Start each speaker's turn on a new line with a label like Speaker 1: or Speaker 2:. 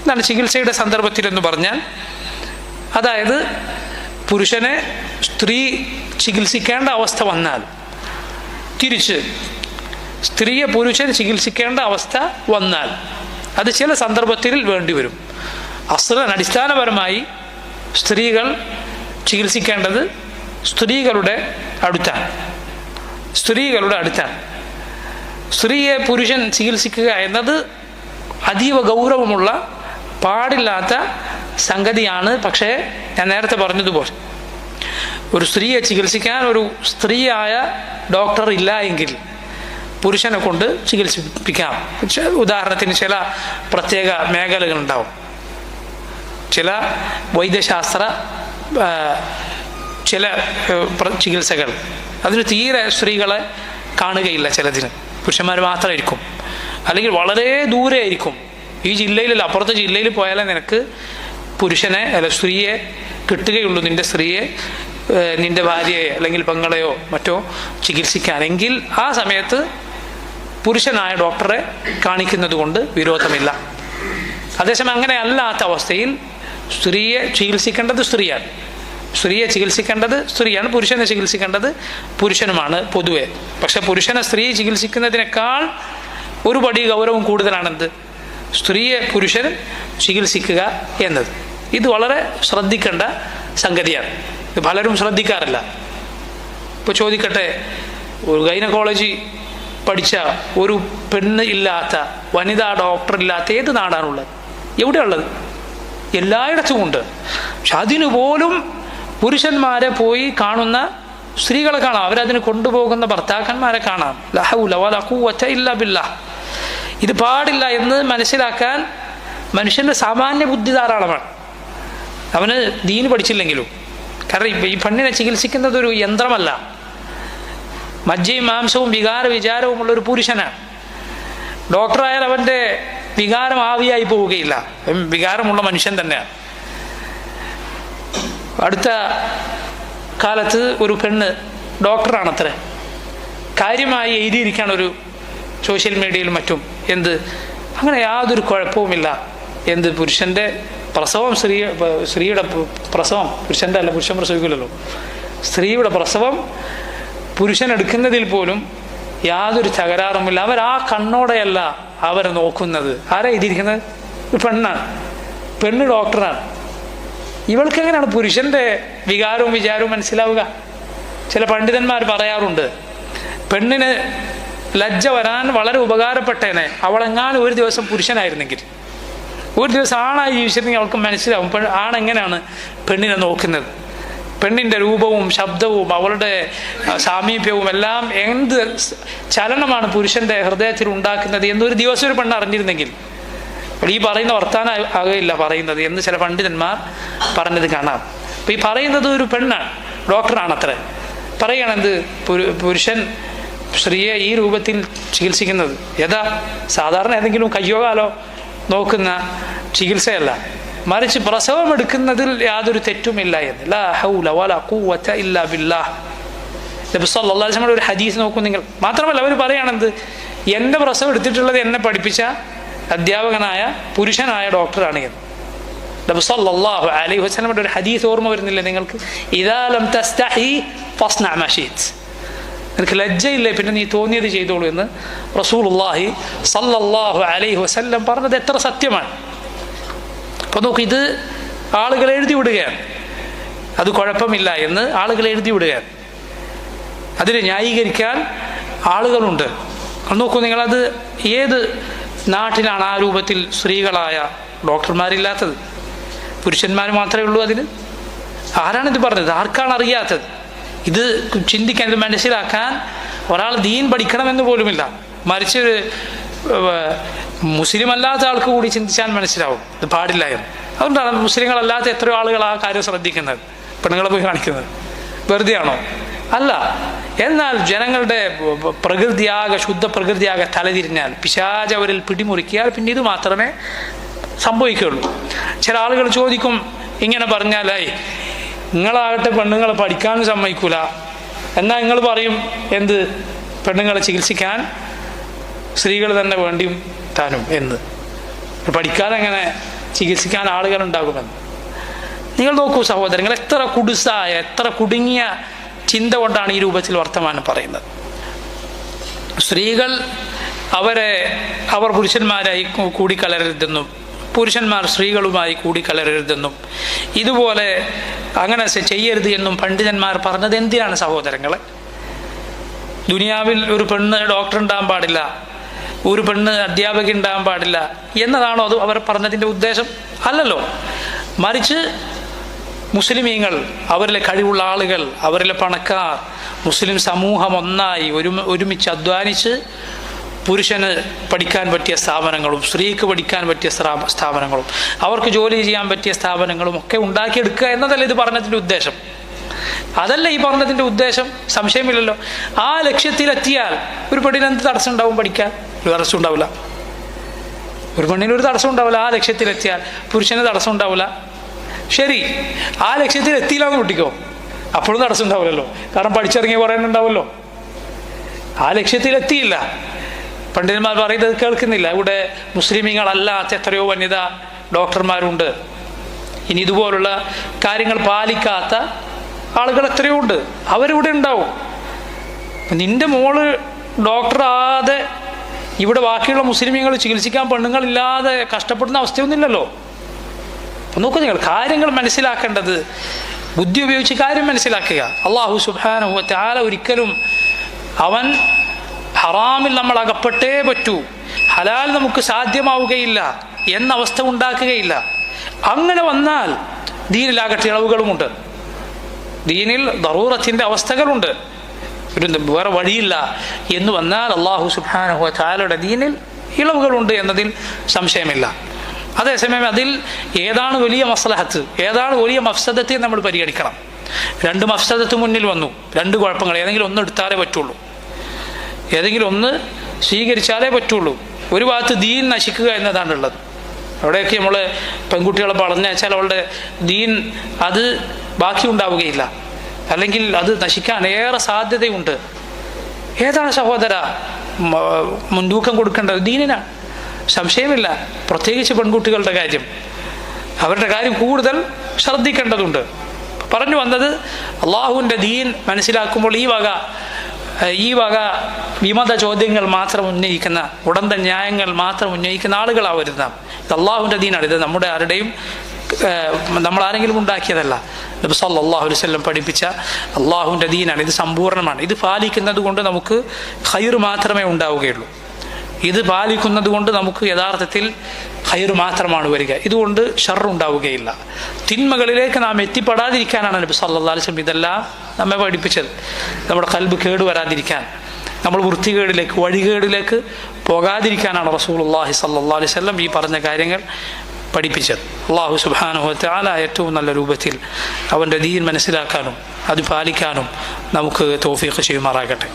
Speaker 1: എന്താണ് ചികിത്സയുടെ സന്ദർഭത്തിലെന്ന് പറഞ്ഞാൽ, അതായത് പുരുഷനെ സ്ത്രീ ചികിത്സിക്കേണ്ട അവസ്ഥ വന്നാൽ, തിരിച്ച് സ്ത്രീയെ പുരുഷൻ ചികിത്സിക്കേണ്ട അവസ്ഥ വന്നാൽ അത് ചില സന്ദർഭത്തിൽ വേണ്ടിവരും. അടിസ്ഥാനപരമായി സ്ത്രീകൾ ചികിത്സിക്കേണ്ടത് സ്ത്രീകളുടെ അടുത്താണ്. സ്ത്രീയെ പുരുഷൻ ചികിത്സിക്കുക എന്നത് അതീവ ഗൗരവമുള്ള, പാടില്ലാത്ത സംഗതിയാണ്. പക്ഷേ ഞാൻ നേരത്തെ പറഞ്ഞതുപോലെ ഒരു സ്ത്രീയെ ചികിത്സിക്കാൻ ഒരു സ്ത്രീയായ ഡോക്ടർ ഇല്ല എങ്കിൽ പുരുഷനെ കൊണ്ട് ചികിത്സിപ്പിക്കാം. ഉദാഹരണത്തിന് ചില പ്രത്യേക മേഖലകളുണ്ടാവും, ചില വൈദ്യശാസ്ത്ര ചില ചികിത്സകൾ, അതിന് തീരെ സ്ത്രീകളെ കാണുകയില്ല. ചിലതിന് പുരുഷന്മാർ മാത്രമായിരിക്കും, അല്ലെങ്കിൽ വളരെ ദൂരെ ആയിരിക്കും. ഈ ജില്ലയിലല്ല, അപ്പുറത്തെ ജില്ലയിൽ പോയാലേ നിനക്ക് പുരുഷനെ സ്ത്രീയെ കിട്ടുകയുള്ളൂ, നിന്റെ സ്ത്രീയെ, നിന്റെ ഭാര്യയെ അല്ലെങ്കിൽ പെങ്ങളെയോ മറ്റോ ചികിത്സിക്കാനെങ്കിൽ ആ സമയത്ത് പുരുഷനായ ഡോക്ടറെ കാണിക്കുന്നത് കൊണ്ട് വിരോധമില്ല. അതേസമയം അങ്ങനെ അല്ലാത്ത അവസ്ഥയിൽ സ്ത്രീയെ ചികിത്സിക്കേണ്ടത് സ്ത്രീയാണ്, പുരുഷനെ ചികിത്സിക്കേണ്ടത് പുരുഷനുമാണ് പൊതുവെ. പക്ഷെ പുരുഷനെ സ്ത്രീ ചികിത്സിക്കുന്നതിനേക്കാൾ ഒരു പടി ഗൗരവം കൂടുതലാണെന്ത്? സ്ത്രീയെ പുരുഷൻ ചികിത്സിക്കുക എന്നത്. ഇത് വളരെ ശ്രദ്ധിക്കേണ്ട സംഗതിയാണ്. ഇത് പലരും ശ്രദ്ധിക്കാറില്ല. ഇപ്പോൾ ചോദിക്കട്ടെ, ഒരു ഗൈനക്കോളജി പഠിച്ച ഒരു പെണ്ണ് ഇല്ലാത്ത, വനിതാ ഡോക്ടർ ഇല്ലാത്ത ഏത് നാടാണുള്ളത്? എവിടെയുള്ളത്? എല്ലായിടത്തും ഉണ്ട്. പക്ഷെ അതിനു പോലും പുരുഷന്മാരെ പോയി കാണുന്ന സ്ത്രീകളെ കാണാം, അവരതിന് കൊണ്ടുപോകുന്ന ഭർത്താക്കന്മാരെ കാണാം. ലാ ഹൗല വലാ ഖുവത ഇല്ലാ ബില്ലാഹ്. ഇത് പാടില്ല എന്ന് മനസ്സിലാക്കാൻ മനുഷ്യൻ്റെ സാമാന്യ ബുദ്ധി ധാരാളമാണ്, അവന് ദീന് പഠിച്ചില്ലെങ്കിലും. കാരണം ഈ പെണ്ണിനെ ചികിത്സിക്കുന്നത് ഒരു യന്ത്രമല്ല, മജ്ജയും മാംസവും വിചാരവും ഒരു പുരുഷനാണ്. ഡോക്ടറായാൽ അവൻ്റെ വികാരം ആവിയായി പോവുകയില്ല, വികാരമുള്ള മനുഷ്യൻ തന്നെയാണ്. അടുത്ത കാലത്ത് ഒരു പെണ്ണ് ഡോക്ടറാണത്രേ, കാര്യമായി എഴുതിയിരിക്കുകയാണ് ഒരു സോഷ്യൽ മീഡിയയിലും മറ്റും. എന്ത്? അങ്ങനെ യാതൊരു കുഴപ്പവുമില്ല. എന്ത്? പുരുഷൻ്റെ പ്രസവം, സ്ത്രീയുടെ പ്രസവം, പുരുഷൻ്റെ അല്ല, പുരുഷൻ പ്രസവിക്കില്ലല്ലോ, സ്ത്രീയുടെ പ്രസവം പുരുഷൻ എടുക്കുന്നതിൽ പോലും യാതൊരു തകരാറുമില്ല. അവർ ആ കണ്ണോടെയല്ല അവരെ നോക്കുന്നത്. ആരാ എഴുതിയിരിക്കുന്നത്? ഒരു പെണ്ണാണ്, പെണ്ണ് ഡോക്ടറാണ്. ഇവൾക്ക് എങ്ങനെയാണ് പുരുഷൻ്റെ വികാരവും വിചാരവും മനസ്സിലാവുക? ചില പണ്ഡിതന്മാർ പറയാറുണ്ട്, പെണ്ണിന് ലജ്ജ വരാൻ വളരെ ഉപകാരപ്പെട്ടേനെ അവളെങ്ങാനും ഒരു ദിവസം പുരുഷനായിരുന്നെങ്കിൽ, ഒരു ദിവസം ആണായി ജീവിച്ചിരുന്നെങ്കിൽ അവൾക്ക് മനസ്സിലാവും ആണെങ്ങനെയാണ് പെണ്ണിനെ നോക്കുന്നത്. പെണ്ണിൻ്റെ രൂപവും ശബ്ദവും അവളുടെ സാമീപ്യവും എല്ലാം എന്ത് ചലനമാണ് പുരുഷൻ്റെ ഹൃദയത്തിൽ ഉണ്ടാക്കുന്നത് എന്നൊരു ദിവസം ഒരു പെണ്ണ് അറിഞ്ഞിരുന്നെങ്കിൽ ഈ പറയുന്ന വർത്താനം ആകുകയില്ല പറയുന്നത് എന്ന് ചില പണ്ഡിതന്മാർ പറഞ്ഞത് കാണാം. അപ്പം ഈ പറയുന്നത് ഒരു പെണ്ണാണ്, ഡോക്ടറാണത്രേ. പറയണെന്ത്? പുരുഷൻ സ്ത്രീയെ ഈ രൂപത്തിൽ ചികിത്സിക്കുന്നത് സാധാരണ ഏതെങ്കിലും കയ്യോ കാലോ നോക്കുന്ന ചികിത്സയല്ല, മറിച്ച് പ്രസവം എടുക്കുന്നതിൽ യാതൊരു തെറ്റുമില്ല എന്ന്. ലാ ഹൗല വലാ ഖുവത ഇല്ലാ ബില്ലാഹ്. നബി സല്ലല്ലാഹു അലൈഹി വസല്ലം ഒരു ഹദീസ് നോക്കൂ നിങ്ങൾ. മാത്രമല്ല അവർ പറയുകയാണെന്ത്? എൻ്റെ പ്രസവം എടുത്തിട്ടുള്ളത് എന്നെ പഠിപ്പിച്ച അധ്യാപകനായ പുരുഷനായ ഡോക്ടറാണ് എന്ന്. നബി സല്ലല്ലാഹു അലൈഹി വസല്ലമയുടെ ഒരു ഹദീസ് ഓർമ്മ വരുന്നില്ല നിങ്ങൾക്ക്? ഇദാ ലം തസ്തഹി ഫസ്ന മാ ശിഅ്ത. നിനക്ക് ലജ്ജയില്ലേ, പിന്നെ നീ തോന്നിയത് ചെയ്തോളൂ എന്ന് റസൂലുള്ളാഹി സല്ലല്ലാഹു അലൈഹി വസല്ലം പറഞ്ഞത് എത്ര സത്യമാണ്. അപ്പോൾ നോക്ക്, ഇത് ആളുകൾ എഴുതി വിടുകയാണ്, അത് കുഴപ്പമില്ല എന്ന് ആളുകൾ എഴുതി വിടുകയാണ്. അതിനെ ന്യായീകരിക്കാൻ ആളുകളുണ്ട്. നോക്കൂ നിങ്ങളത് ഏത് നാട്ടിലാണ് ആ രൂപത്തിൽ സ്ത്രീകളായ ഡോക്ടർമാരില്ലാത്തത്? പുരുഷന്മാർ മാത്രമേ ഉള്ളൂ അതിന്. ആരാണിത് പറഞ്ഞത്? ആർക്കാണ് അറിയാത്തത്? ഇത് ചിന്തിക്കാൻ, ഇത് മനസ്സിലാക്കാൻ ഒരാൾ ദീൻ പഠിക്കണമെന്ന് പോലുമില്ല, മറിച്ച് മുസ്ലിം അല്ലാത്ത ആൾക്ക് കൂടി ചിന്തിച്ചാൽ മനസ്സിലാവും ഇത് പാടില്ല എന്ന്. അതുകൊണ്ടാണ് മുസ്ലിങ്ങളല്ലാത്ത എത്രയോ ആളുകൾ ആ കാര്യം ശ്രദ്ധിക്കുന്നത്, പെണ്ണുങ്ങളെ പോയി കാണിക്കുന്നത്. വെറുതെയാണോ? അല്ല. എന്നാൽ ജനങ്ങളുടെ പ്രകൃതിയാകെ, ശുദ്ധ പ്രകൃതിയാകെ തലതിരിഞ്ഞാൽ, പിശാച് അവരിൽ പിടിമുറുക്കിയാൽ പിന്നെ ഇത് മാത്രമേ സംഭവിക്കുകയുള്ളൂ. ചില ആളുകൾ ചോദിക്കും, ഇങ്ങനെ പറഞ്ഞാലായി നിങ്ങളാകട്ടെ പെണ്ണുങ്ങളെ പഠിക്കാനും സമ്മതിക്കൂല, എന്നാൽ നിങ്ങൾ പറയും എന്ത്? പെണ്ണുങ്ങളെ ചികിത്സിക്കാൻ സ്ത്രീകൾ തന്നെ വേണ്ടിയും താനും എന്ന്. പഠിക്കാതെ എങ്ങനെ ചികിത്സിക്കാൻ ആളുകളുണ്ടാകുമെന്ന്. നിങ്ങൾ നോക്കൂ സഹോദരങ്ങൾ, എത്ര കുടുസായ, എത്ര കുടുങ്ങിയ ചിന്ത കൊണ്ടാണ് ഈ രൂപത്തിൽ വർത്തമാനം പറയുന്നത്. സ്ത്രീകൾ അവർ പുരുഷന്മാരായി കൂടിക്കലരരുതെന്നും പുരുഷന്മാർ സ്ത്രീകളുമായി കൂടിക്കലരരുതെന്നും ഇതുപോലെ അങ്ങനെ ചെയ്യരുത് എന്നും പണ്ഡിതന്മാർ പറഞ്ഞത് എന്തിനാണ് സഹോദരങ്ങളെ? ദുനിയാവിൽ ഒരു പെണ്ണ് ഡോക്ടർ ഉണ്ടാകാൻ പാടില്ല, ഒരു പെണ്ണ് അധ്യാപക ഉണ്ടാകാൻ പാടില്ല എന്നതാണോ അത് അവർ പറഞ്ഞതിൻ്റെ ഉദ്ദേശം? അല്ലല്ലോ. മറിച്ച് മുസ്ലിമീങ്ങൾ, അവരിലെ കഴിവുള്ള ആളുകൾ, അവരിലെ പണക്കാർ, മുസ്ലിം സമൂഹം ഒന്നായി ഒരുമിച്ച് അധ്വാനിച്ച് പുരുഷന് പഠിക്കാൻ പറ്റിയ സ്ഥാപനങ്ങളും സ്ത്രീക്ക് പഠിക്കാൻ പറ്റിയ സ്ഥാപനങ്ങളും അവർക്ക് ജോലി ചെയ്യാൻ പറ്റിയ സ്ഥാപനങ്ങളും ഒക്കെ ഉണ്ടാക്കിയെടുക്കുക എന്നതല്ല ഇത് പറഞ്ഞതിൻ്റെ ഉദ്ദേശം. അതല്ല ഈ പറഞ്ഞതിൻ്റെ ഉദ്ദേശം, സംശയമില്ലല്ലോ. ആ ലക്ഷ്യത്തിലെത്തിയാൽ ഒരു പെണ്ണിന് എന്ത് തടസ്സം ഉണ്ടാവും? പഠിക്കാൻ ഒരു തടസ്സം ഉണ്ടാവില്ല. ഒരു പെണ്ണിന് ഒരു തടസ്സം ഉണ്ടാവില്ല. ആ ലക്ഷ്യത്തിലെത്തിയാൽ പുരുഷന് തടസ്സം ഉണ്ടാവില്ല. ശരി, ആ ലക്ഷ്യത്തിൽ എത്തിയില്ല എന്ന് കുട്ടിക്കോ, അപ്പോഴും തടസ്സം ഉണ്ടാവില്ലല്ലോ. കാരണം പഠിച്ചിറങ്ങിയ കുറേ ഉണ്ടാവുമല്ലോ. ആ ലക്ഷ്യത്തിലെത്തിയില്ല, പണ്ഡിതന്മാർ പറയുന്നത് കേൾക്കുന്നില്ല. ഇവിടെ മുസ്ലിമീങ്ങളല്ലാത്ത എത്രയോ വനിതാ ഡോക്ടർമാരുണ്ട്. ഇനി ഇതുപോലുള്ള കാര്യങ്ങൾ പാലിക്കാത്ത ആളുകൾ എത്രയോ ഉണ്ട്, അവരിവിടെ ഉണ്ടാവും. നിന്റെ മോള് ഡോക്ടറാതെ ഇവിടെ ബാക്കിയുള്ള മുസ്ലിമീങ്ങൾ ചികിത്സിക്കാൻ പെണ്ണുങ്ങളില്ലാതെ കഷ്ടപ്പെടുന്ന അവസ്ഥയൊന്നുമില്ലല്ലോ. അപ്പം നോക്കൂ, നിങ്ങൾ കാര്യങ്ങൾ മനസ്സിലാക്കേണ്ടത് ബുദ്ധി ഉപയോഗിച്ച് കാര്യം മനസ്സിലാക്കുക. അള്ളാഹു സുബ്ഹാനഹു വ തആല ഒരിക്കലും അവൻ ഹറാമിൽ നമ്മൾ അകപ്പെട്ടേ പറ്റൂ, ഹലാൽ നമുക്ക് സാധ്യമാവുകയില്ല എന്ന അവസ്ഥ ഉണ്ടാക്കുകയില്ല. അങ്ങനെ വന്നാൽ ദീനിലാകട്ടെ ഇളവുകളുമുണ്ട്, ദീനിൽ ദറൂറത്തിൻ്റെ അവസ്ഥകളുണ്ട്. വേറെ വഴിയില്ല എന്ന് വന്നാൽ അള്ളാഹു സുബ്ഹാനഹു വ തആലയുടെ ദീനിൽ ഇളവുകളുണ്ട് എന്നതിൽ സംശയമില്ല. അതേസമയം അതിൽ ഏതാണ് വലിയ മസ്ലഹത്ത്, ഏതാണ് വലിയ മഫ്സദത്ത് നമ്മൾ പരിഗണിക്കണം. രണ്ട് മഫ്സദത്ത് മുന്നിൽ വന്നു, രണ്ട് കുഴപ്പങ്ങൾ, ഏതെങ്കിലും ഒന്ന് എടുത്താലേ പറ്റുള്ളൂ, ഏതെങ്കിലും ഒന്ന് സ്വീകരിച്ചാലേ പറ്റുള്ളൂ. ഒരു ഭാഗത്ത് ദീൻ നശിക്കുക എന്നതാണുള്ളത്. അവിടെയൊക്കെ നമ്മൾ പെൺകുട്ടികളെ പറഞ്ഞാൽ അവളുടെ ദീൻ അത് ബാക്കി ഉണ്ടാവുകയില്ല, അല്ലെങ്കിൽ അത് നശിക്കാൻ ഏറെ സാധ്യതയുണ്ട്. ഏതാണ് സഹോദര മുൻതൂക്കം കൊടുക്കേണ്ടത്? ദീനിനാണ്, സംശയമില്ല. പ്രത്യേകിച്ച് പെൺകുട്ടികളുടെ കാര്യം, അവരുടെ കാര്യം കൂടുതൽ ശ്രദ്ധിക്കേണ്ടതുണ്ട്. പറഞ്ഞു വന്നത്, അള്ളാഹുവിൻ്റെ ദീൻ മനസ്സിലാക്കുമ്പോൾ ഈ വക വിമത ചോദ്യങ്ങൾ മാത്രം ഉന്നയിക്കുന്ന, ഉടന്ത ന്യായങ്ങൾ മാത്രം ഉന്നയിക്കുന്ന ആളുകളാവരുത് നാം. ഇത് അള്ളാഹുവിൻ്റെ ദീനാണ്, ഇത് നമ്മുടെ ആരുടെയും നമ്മൾ ആരെങ്കിലും ഉണ്ടാക്കിയതല്ല. നബി സല്ലല്ലാഹു അലൈഹി വസല്ലം പഠിപ്പിച്ച അള്ളാഹുവിൻ്റെ ദീനാണ്, ഇത് സമ്പൂർണ്ണമാണ്. ഇത് പാലിക്കുന്നത് കൊണ്ട് നമുക്ക് ഖൈർ മാത്രമേ ഉണ്ടാവുകയുള്ളൂ. ഇത് പാലിക്കുന്നത് കൊണ്ട് നമുക്ക് യഥാർത്ഥത്തിൽ ഖൈർ മാത്രമാണ് വരിക, ഇതുകൊണ്ട് ഷർ ഉണ്ടാവുകയില്ല. തിന്മകളിലേക്ക് നാം എത്തിപ്പെടാതിരിക്കാനാണ് നബി സല്ലല്ലാഹു അലൈഹി വസല്ലം ഇതെല്ലാം നമ്മെ പഠിപ്പിച്ചത്. നമ്മുടെ ഖൽബ് കേടുവരാതിരിക്കാൻ, നമ്മൾ വൃത്തികേടിലേക്ക്, വഴികേടിലേക്ക് പോകാതിരിക്കാനാണ് റസൂലുള്ളാഹി സ്വല്ലല്ലാഹു അലൈഹി വസല്ലം ഈ പറഞ്ഞ കാര്യങ്ങൾ പഠിപ്പിച്ചത്. അല്ലാഹു സുബ്ഹാനഹു വ തആല ഏറ്റവും നല്ല രൂപത്തിൽ അവൻ്റെ ദീൻ മനസ്സിലാക്കാനും അത് പാലിക്കാനും നമുക്ക് തൗഫീഖ് ചെയ്യുമാറാകട്ടെ.